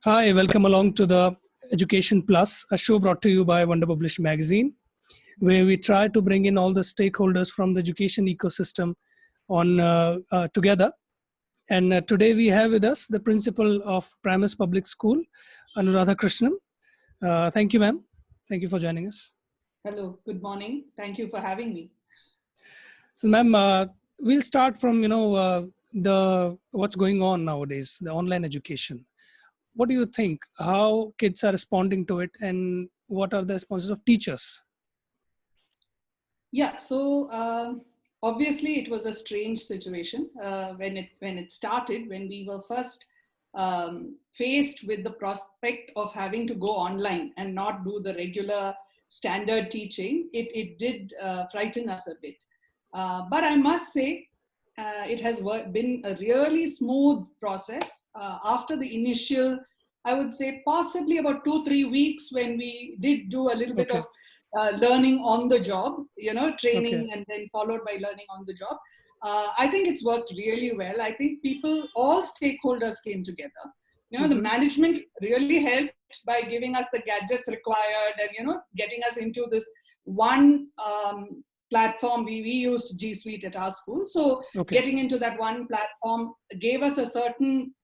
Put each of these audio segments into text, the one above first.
Hi, welcome along to the Education Plus, a show brought to you by Wonderpublish Magazine, where we try to bring in all the stakeholders from the education ecosystem on together. And today we have with us the principal of Primus Public School, Anuradha Krishnan. Thank you, ma'am. Thank you for joining us. Hello, good morning. Thank you for having me. So, ma'am, we'll start from the what's going on nowadays, the online education. What do you think? How kids are responding to it, and what are the responses of teachers? Yeah, so obviously it was a strange situation when it started, when we were first faced with the prospect of having to go online and not do the regular standard teaching. It did frighten us a bit. But I must say, it has been a really smooth process after the initial, I would say possibly about 2-3 weeks when we did do a little bit of learning on the job, training and then followed by learning on the job. I think it's worked really well. I think all stakeholders came together. The management really helped by giving us the gadgets required and, getting us into this one platform. We used G Suite at our school. So getting into that one platform gave us a certain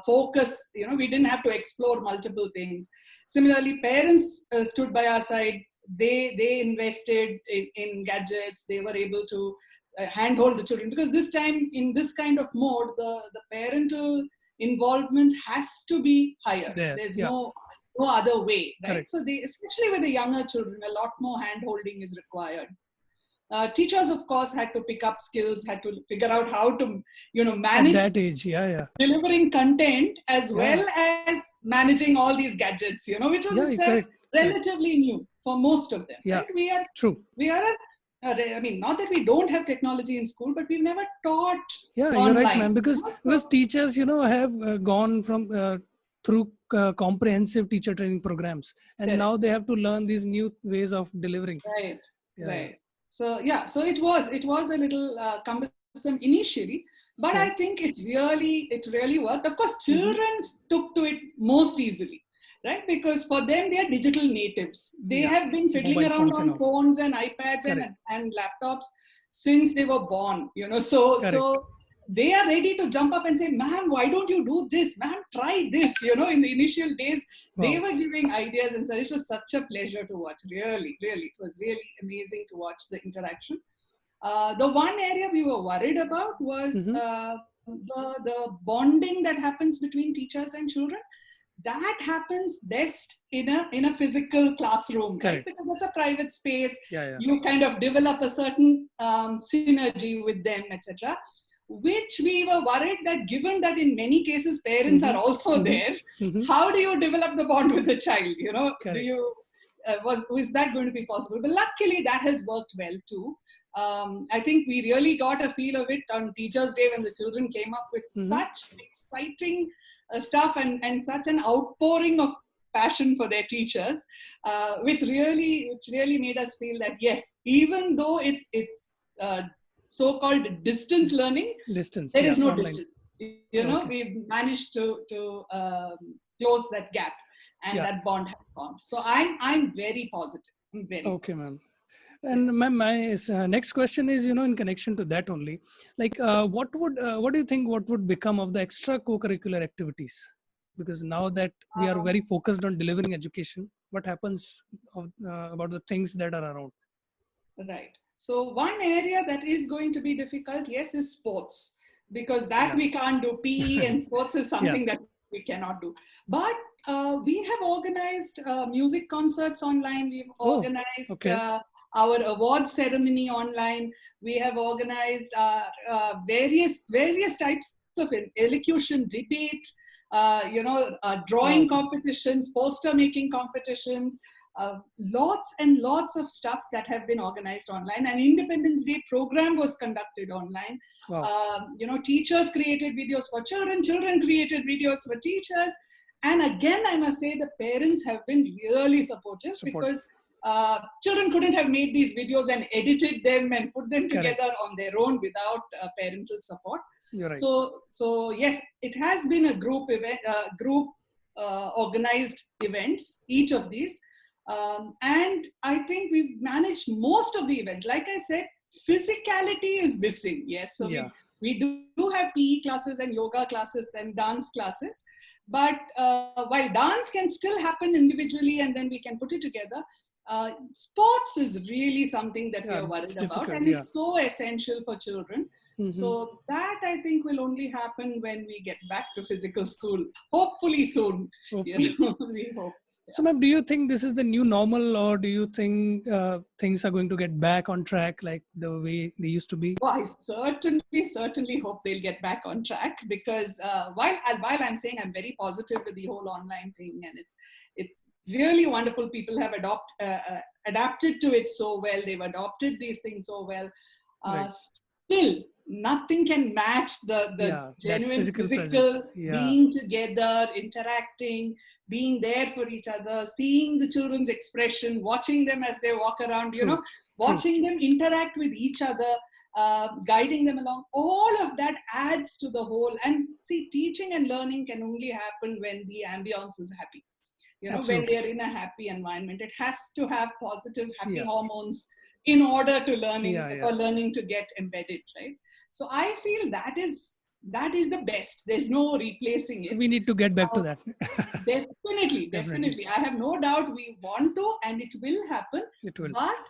focus. We didn't have to explore multiple things. Similarly, parents stood by our side. They invested in gadgets. They were able to handhold the children, because this time in this kind of mode, the parental involvement has to be higher. There's no other way, right? Correct. So especially with the younger children, a lot more hand-holding is required. Teachers, of course, had to pick up skills, had to figure out how to, manage at that age, delivering content as well as managing all these gadgets, which was itself relatively new for most of them. Yeah, right? We are not that we don't have technology in school, but we've never taught online. You're right, ma'am, because teachers, have gone from through comprehensive teacher training programs, and now they have to learn these new ways of delivering. Right. So it was a little cumbersome initially, but I think it really worked. Of course, children took to it most easily, right? Because for them, they are digital natives. They have been fiddling around on phones and iPads and laptops since they were born, so they are ready to jump up and say, ma'am, why don't you do this? Ma'am, try this. In the initial days, they were giving ideas, and so it was such a pleasure to watch. Really, it was really amazing to watch the interaction. The one area we were worried about was the bonding that happens between teachers and children. That happens best in a physical classroom, right? Because it's a private space. You kind of develop a certain synergy with them, etc. Which we were worried that, given that in many cases parents are also there, how do you develop the bond with the child? Do you was that going to be possible? But luckily that has worked well too. I think we really got a feel of it on Teachers' Day when the children came up with such exciting stuff and such an outpouring of passion for their teachers, which really made us feel that yes, even though it's so-called distance learning, there is no distance. We've managed to close that gap, and that bond has formed. So I'm very positive. I'm very positive. Ma'am. And ma'am, my next question is, in connection to that only, like, what do you think, what would become of the extra co-curricular activities? Because now that we are very focused on delivering education, what happens about the things that are around? Right. So one area that is going to be difficult, yes, is sports, because that we can't do. PE and sports is something that we cannot do. But we have organized music concerts online. We've organized our award ceremony online. We have organized various types of elocution, debate, drawing competitions, poster making competitions, lots and lots of stuff that have been organized online. An Independence Day program was conducted online. Teachers created videos for children, children created videos for teachers. And again, I must say the parents have been really supportive. Because children couldn't have made these videos and edited them and put them together on their own without parental support. You're right. So yes, it has been a group event, organized events, each of these. And I think we've managed most of the events. Like I said, physicality is missing. Yes, so we do have PE classes and yoga classes and dance classes. But while dance can still happen individually and then we can put it together, sports is really something that we are worried about, and it's so essential for children. So that I think will only happen when we get back to physical school, hopefully soon. Hopefully. We hope. So, ma'am, do you think this is the new normal, or do you think things are going to get back on track like the way they used to be? Well, I certainly hope they'll get back on track, because while I'm saying I'm very positive with the whole online thing, and it's really wonderful. People have adapted to it so well. They've adopted these things so well. Still, nothing can match the genuine physical being together, interacting, being there for each other, seeing the children's expression, watching them as they walk around, watching them interact with each other, guiding them along. All of that adds to the whole. And see, teaching and learning can only happen when the ambience is happy. When they're in a happy environment. It has to have positive, happy hormones in order to for learning to get embedded, right? So I feel that is the best. There's no replacing it. So we need to get back to that. Definitely. I have no doubt we want to, and it will happen. It will. But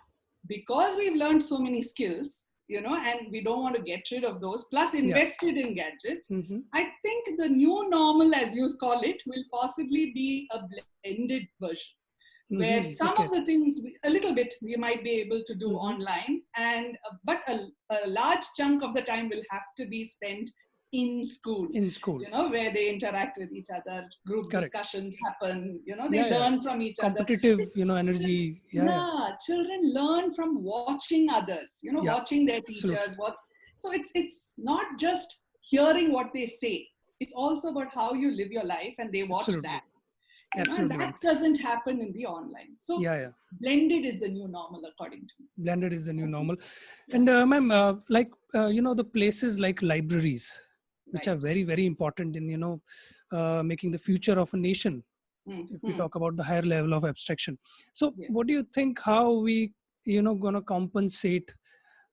because we've learned so many skills, and we don't want to get rid of those, plus invested in gadgets, I think the new normal, as you call it, will possibly be a blended version. Where some of the things, a little bit, we might be able to do online, but a large chunk of the time will have to be spent in school. Where they interact with each other, group discussions happen, they learn from each other. Competitive, energy. Children learn from watching others, watching their teachers. So it's not just hearing what they say. It's also about how you live your life, and they watch that. And that doesn't happen in the online. So blended is the new normal, according to me. Blended is the new normal. And ma'am, the places like libraries, which are very, very important in, making the future of a nation, if we talk about the higher level of abstraction. So what do you think, how we, going to compensate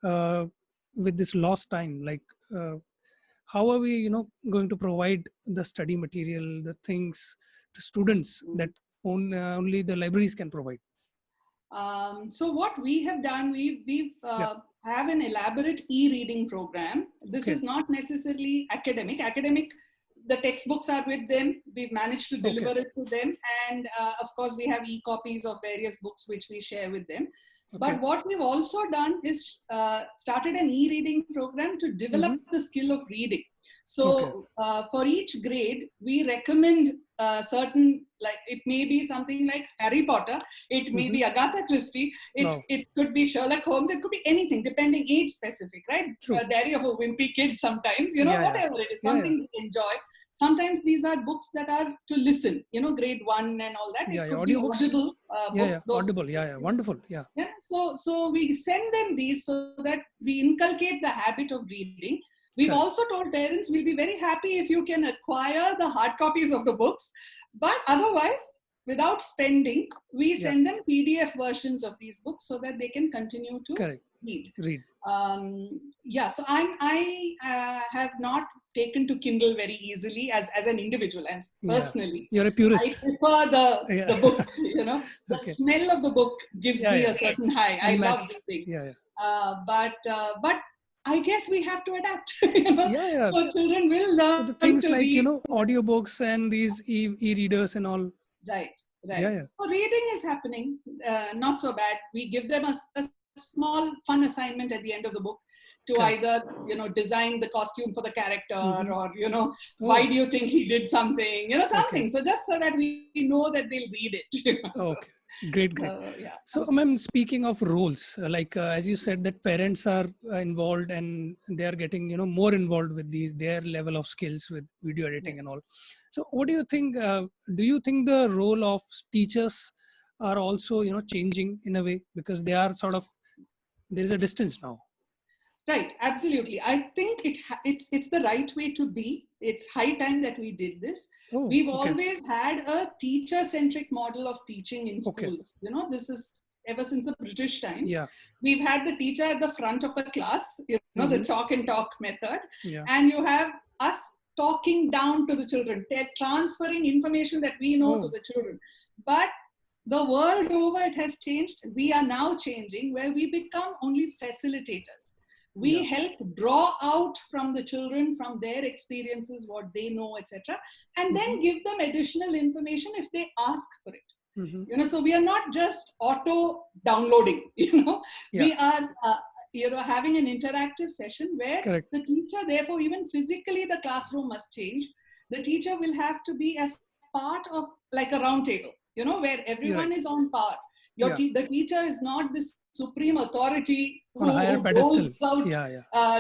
with this lost time? Like, how are we, going to provide the study material, the things to students that only the libraries can provide? So what we have done, we've have an elaborate e-reading program. This is not necessarily academic. The textbooks are with them. We've managed to deliver it to them. And of course, we have e-copies of various books which we share with them. But what we've also done is started an e-reading program to develop the skill of reading. So for each grade, we recommend certain, like it may be something like Harry Potter, it may be Agatha Christie, it could be Sherlock Holmes, it could be anything, depending age specific, right? Diary of a Wimpy Kid sometimes, whatever it is, something they enjoy. Sometimes these are books that are to listen, grade 1 and all that. It could be audible books. Audible, wonderful, So we send them these so that we inculcate the habit of reading. We've also told parents, we'll be very happy if you can acquire the hard copies of the books, but otherwise, without spending, we send them PDF versions of these books so that they can continue to read. So I have not taken to Kindle very easily as an individual, and personally. You're a purist. I prefer the book, the smell of the book gives me a certain high. I love the thing. But I guess we have to adapt. So children will learn the things to like read. audiobooks and these e-readers and all. Right. So reading is happening, not so bad. We give them a small fun assignment at the end of the book to either design the costume for the character, or why do you think he did something, something. So just so that we know that they'll read it. Great. So ma'am, speaking of roles, as you said that parents are involved and they are getting more involved with their level of skills with video editing and all. So what do you think? Do you think the role of teachers are also changing in a way, because they are sort of, there is a distance now? Right, absolutely. I think it's the right way to be. It's high time that we did this. Oh, We've okay. always had a teacher-centric model of teaching in Okay. schools. You know, this is ever since the British times. Yeah. We've had the teacher at the front of the class, you know, the chalk and talk method. Yeah. And you have us talking down to the children. They're transferring information that we know to the children. But the world over, it has changed. We are now changing, where we become only facilitators. We help draw out from the children, from their experiences, what they know, etc., and then give them additional information if they ask for it. You know, so we are not just auto downloading. You know, we are you know, having an interactive session where the teacher, therefore, even physically, the classroom must change. The teacher will have to be as part of like a round table, you know, where everyone is on par. The teacher is not this supreme authority who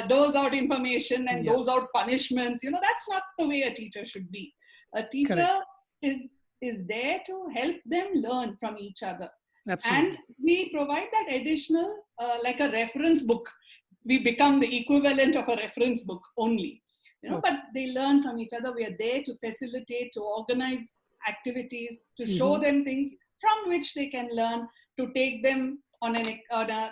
doles out information and doles out punishments. You know, that's not the way a teacher should be. A teacher is there to help them learn from each other. Absolutely. And we provide that additional, like a reference book. We become the equivalent of a reference book only. You know, but they learn from each other. We are there to facilitate, to organize activities, to show them things from which they can learn, to take them on a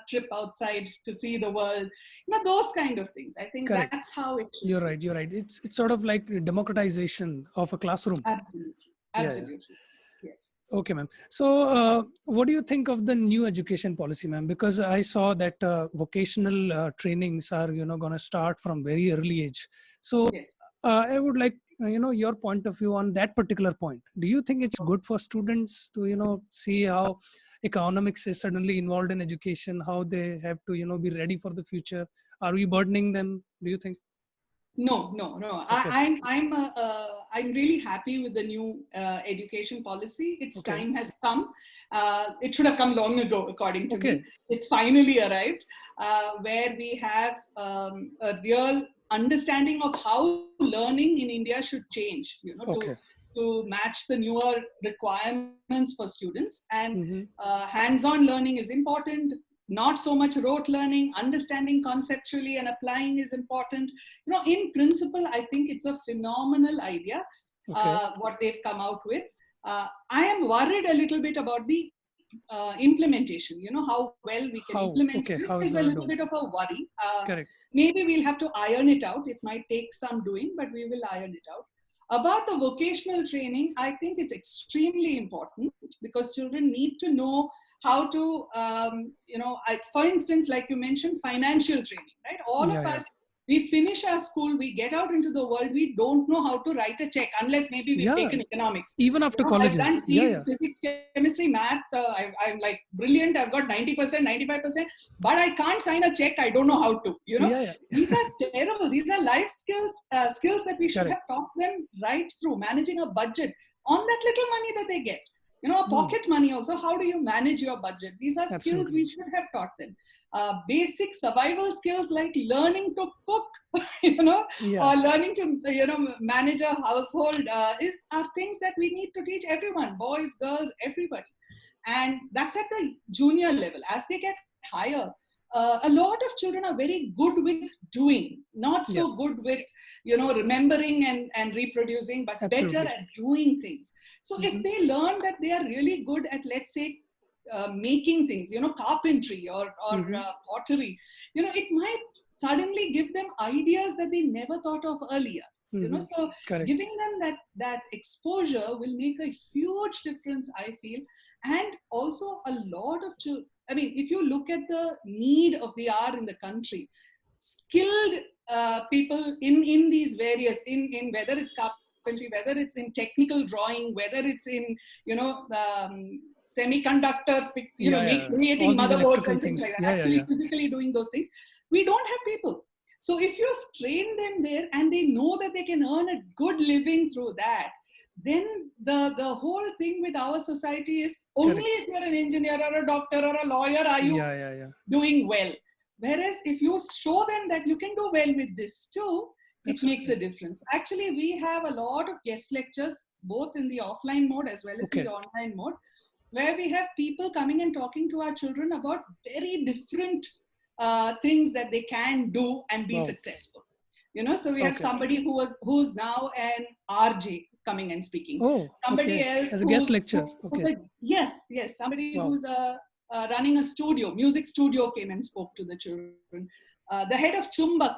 trip outside to see the world. You know, those kind of things. I think that's how it should be. You're right. It's sort of like democratization of a classroom. Absolutely. Yes. Okay, ma'am. So what do you think of the new education policy, ma'am? Because I saw that vocational trainings are, you know, going to start from very early age. So I would like, you know, your point of view on that particular point. Do you think it's good for students to, you know, see how economics is suddenly involved in education, how they have to, you know, be ready for the future? Are we burdening them, do you think? No. Okay. I'm really happy with the new education policy. Its time has come. It should have come long ago, according to me. It's finally arrived, where we have a real understanding of how learning in India should change, you know, to match the newer requirements for students. And hands-on learning is important. Not so much rote learning. Understanding conceptually and applying is important. You know, in principle, I think it's a phenomenal idea, what they've come out with. I am worried a little bit about the implementation. You know, how well we can implement this is a little bit of a worry. Maybe we'll have to iron it out. It might take some doing, but we will iron it out. About the vocational training, I think it's extremely important, because children need to know how to, you know, for instance, like you mentioned, financial training, right? All of us, we finish our school, we get out into the world, we don't know how to write a check, unless maybe we've taken economics. Even after colleges. I've done physics, chemistry, math, I'm like brilliant, I've got 90%, 95%, but I can't sign a check, I don't know how to, you know. These are terrible. These are life skills, skills that we should have taught them right through, managing a budget on that little money that they get. You know, pocket money also, how do you manage your budget? These are skills we should have taught them. Basic survival skills like learning to cook, you know, or learning to, you know, manage a household are things that we need to teach everyone, boys, girls, everybody. And that's at the junior level. As they get higher, a lot of children are very good with doing, not so good with, you know, remembering and reproducing, but better at doing things. So if they learn that they are really good at, let's say, making things, you know, carpentry or pottery, you know, it might suddenly give them ideas that they never thought of earlier. You know, so giving them that exposure will make a huge difference, I feel. And also a lot of children, I mean, if you look at the need of the hour in the country, skilled people in these various, in whether it's carpentry, whether it's in technical drawing, whether it's in, you know, semiconductor, you know, creating motherboards and things like that, actually physically doing those things, we don't have people. So if you train them there and they know that they can earn a good living through that, then the whole thing with our society is only if you're an engineer or a doctor or a lawyer are you doing well. Whereas if you show them that you can do well with this too, it makes a difference. Actually, we have a lot of guest lectures, both in the offline mode as well as the online mode, where we have people coming and talking to our children about very different things that they can do and be Wow. successful. So we have Okay. somebody who's now an RJ coming and speaking. Oh, Somebody okay. else As a guest lecturer. who's Okay. yes, somebody Wow. who's running a music studio came and spoke to the children. The head of Chumbak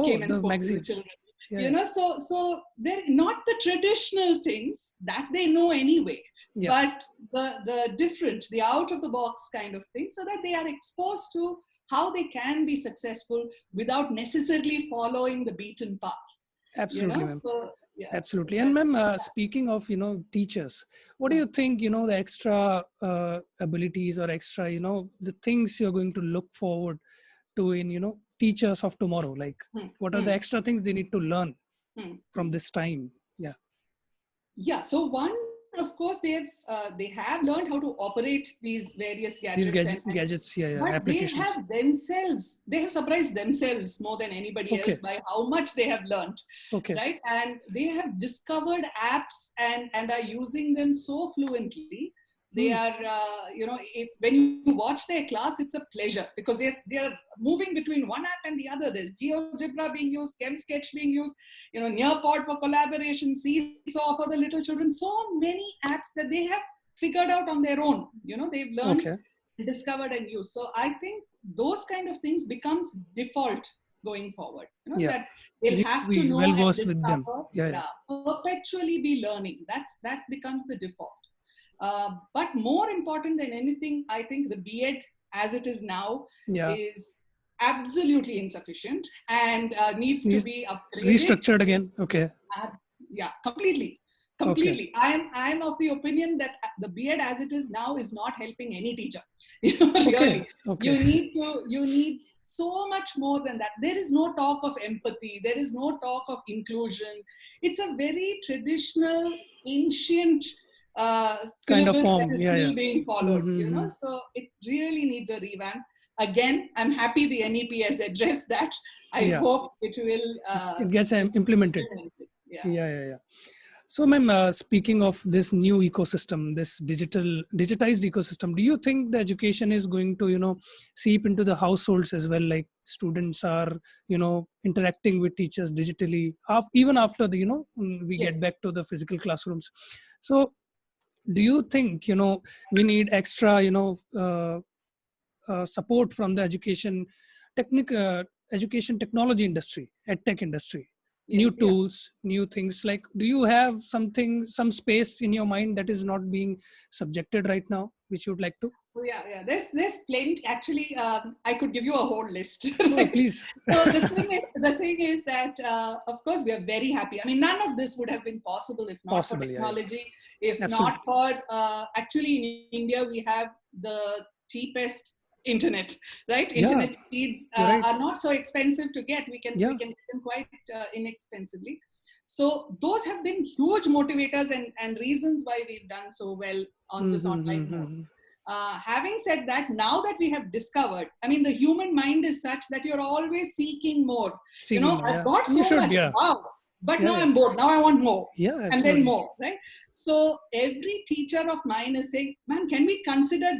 came and the spoke magazine. to the children. Yeah. So they're not the traditional things that they know anyway, but the different, the out of the box kind of thing, so that they are exposed to how they can be successful without necessarily following the beaten path. Absolutely, ma'am. So, yeah, absolutely. so And ma'am, speaking of, teachers, what do you think, the extra abilities or extra, the things you're going to look forward to in, teachers of tomorrow? Like, what are the extra things they need to learn from this time? Yeah. Yeah. So one, of course, they have learned how to operate these various gadgets. Gadgets, but applications. they have surprised themselves more than anybody else by how much they have learned. Right? And they have discovered apps and are using them so fluently. They are, when you watch their class, it's a pleasure, because they are moving between one app and the other. There's GeoGebra being used, ChemSketch being used, Nearpod for collaboration, Seesaw for the little children. So many apps that they have figured out on their own. They've learned, discovered, and used. So I think those kind of things becomes default going forward. That they'll have to know and well-versed with them. Perpetually be learning. That becomes the default. But more important than anything, I think the B.Ed as it is now is absolutely insufficient and needs to be upgraded. Restructured again. Okay. Yeah, completely. I'm of the opinion that the B.Ed as it is now is not helping any teacher. Really. You need so much more than that. There is no talk of empathy. There is no talk of inclusion. It's a very traditional, ancient kind of syllabus form. that is still being followed. So it really needs a revamp. Again, I'm happy the NEP has addressed that. I hope it will it gets implemented. Yeah. So ma'am, speaking of this new ecosystem, this digitized ecosystem, do you think the education is going to seep into the households as well? Like students are interacting with teachers digitally even after the we get back to the physical classrooms. So do you think we need extra support from the education technology industry, EdTech industry? New tools, new things? Like, do you have some space in your mind that is not being subjected right now, which you would like to? Yeah. There's plenty. Actually, I could give you a whole list. Oh, please. So the thing is that, of course, we are very happy. I mean, none of this would have been possible if not for technology, if not for, actually in India, we have the cheapest internet, right? Internet speeds are not so expensive to get. We can get them quite inexpensively. So those have been huge motivators and reasons why we've done so well on this online mode. Having said that, now that we have discovered, I mean, the human mind is such that you're always seeking more. I've got so much, wow, but now I'm bored. Now I want more. And then more, right? So every teacher of mine is saying, man, can we consider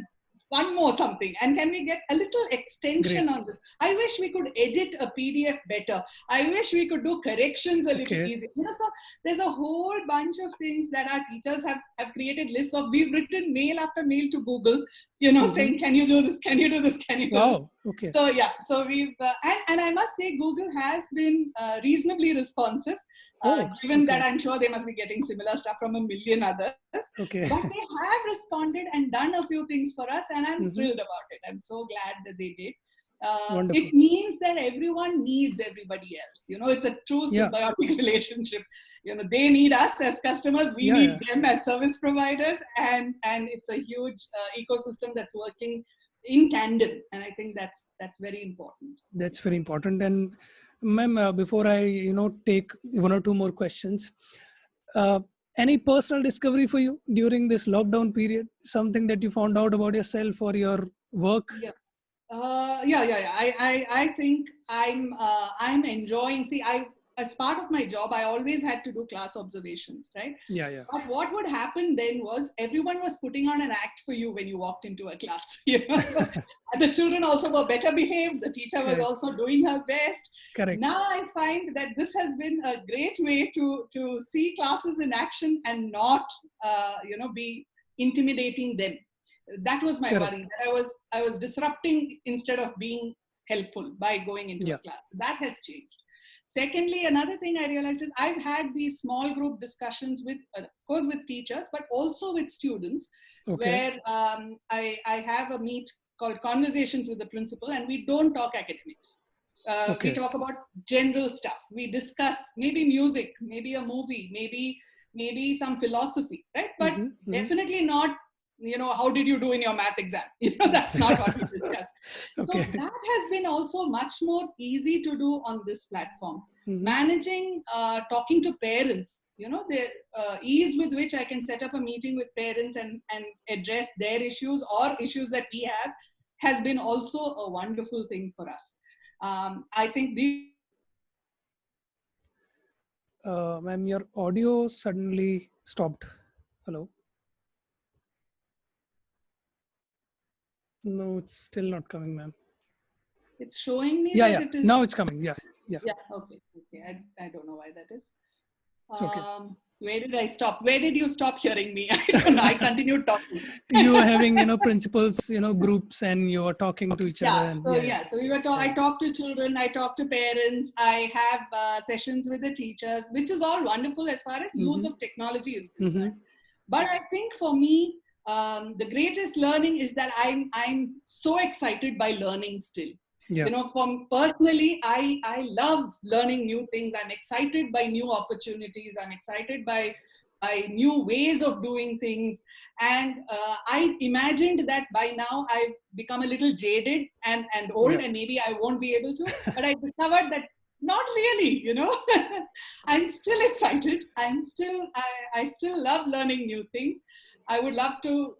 one more something, and can we get a little extension on this? I wish we could edit a PDF better. I wish we could do corrections a little easier. So there's a whole bunch of things that our teachers have created lists of. We've written mail after mail to Google, saying, can you do this? Can you do this? Can you do this? So we've, and I must say, Google has been reasonably responsive, given that I'm sure they must be getting similar stuff from a million others. But they have responded and done a few things for us, and I'm thrilled about it. I'm so glad that they did. It means that everyone needs everybody else. It's a true symbiotic relationship. They need us as customers, we need them as service providers, and it's a huge ecosystem that's working in tandem. And I think that's very important. That's very important. And ma'am, before I take one or two more questions, any personal discovery for you during this lockdown period? Something that you found out about yourself or your work? I think I'm enjoying. See, as part of my job, I always had to do class observations, right? Yeah, yeah. But what would happen then was everyone was putting on an act for you when you walked into a class. You know? So, and the children also were better behaved. The teacher was also doing her best. Correct. Now I find that this has been a great way to see classes in action and not, be intimidating them. That was my Correct. worry, that I was disrupting instead of being helpful by going into a class. That has changed. Secondly, another thing I realized is I've had these small group discussions with, of course, with teachers, but also with students, where I have a meet called Conversations with the Principal, and we don't talk academics. We talk about general stuff. We discuss maybe music, maybe a movie, maybe some philosophy, right? But definitely not, how did you do in your math exam? That's not what we discuss. So that has been also much more easy to do on this platform. Managing, talking to parents, the ease with which I can set up a meeting with parents and address their issues or issues that we have has been also a wonderful thing for us. I think ma'am, your audio suddenly stopped. Hello? No, it's still not coming, ma'am. It's showing me that it is. Now it's coming. Yeah. Okay. I don't know why that is. It's okay. Where did I stop? Where did you stop hearing me? I don't know. I continued talking. You were having, principals, groups, and you were talking to each other. So we were. I talk to children. I talk to parents. I have sessions with the teachers, which is all wonderful as far as use of technology is concerned. But I think for me, the greatest learning is that I'm so excited by learning still. From personally, I love learning new things. I'm excited by new opportunities. I'm excited by new ways of doing things. And I imagined that by now I've become a little jaded and old, and maybe I won't be able to. But I discovered that not really, I'm still excited. I still love learning new things. I would love to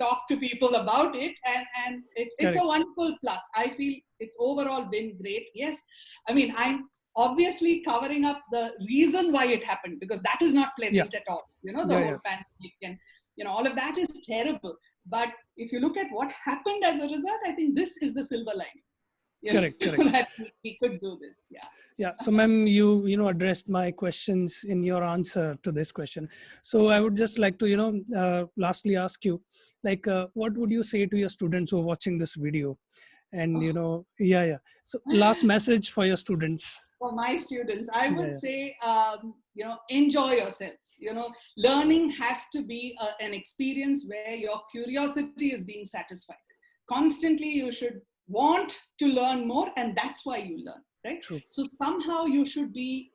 talk to people about it, and it's a wonderful plus. I feel it's overall been great. Yes, I mean, I'm obviously covering up the reason why it happened, because that is not pleasant at all. The whole pandemic and all of that is terrible. But if you look at what happened as a result, I think this is the silver lining. Correct. That we could do this. So ma'am, you addressed my questions in your answer to this question. So I would just like to lastly ask you, what would you say to your students who are watching this video? And so last message for your students. For my students, I would say, enjoy yourselves. Learning has to be an experience where your curiosity is being satisfied. Constantly, you should want to learn more, and that's why you learn, right? True. So somehow you should be,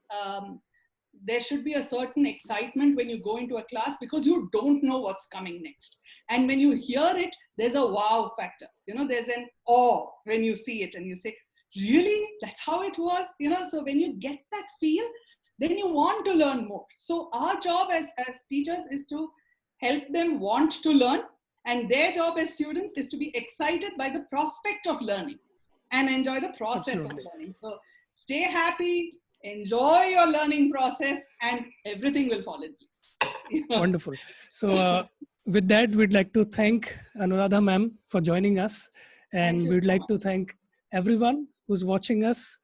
there should be a certain excitement when you go into a class, because you don't know what's coming next. And when you hear it, there's a wow factor. There's an awe when you see it and you say, really? That's how it was? So when you get that feel, then you want to learn more. So our job as teachers is to help them want to learn. And their job as students is to be excited by the prospect of learning and enjoy the process of learning. So stay happy, enjoy your learning process, and everything will fall in place. Wonderful. So with that, we'd like to thank Anuradha ma'am for joining us. And we'd like to thank everyone who's watching us,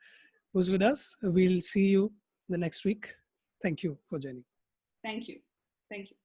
who's with us. We'll see you the next week. Thank you for joining. Thank you. Thank you.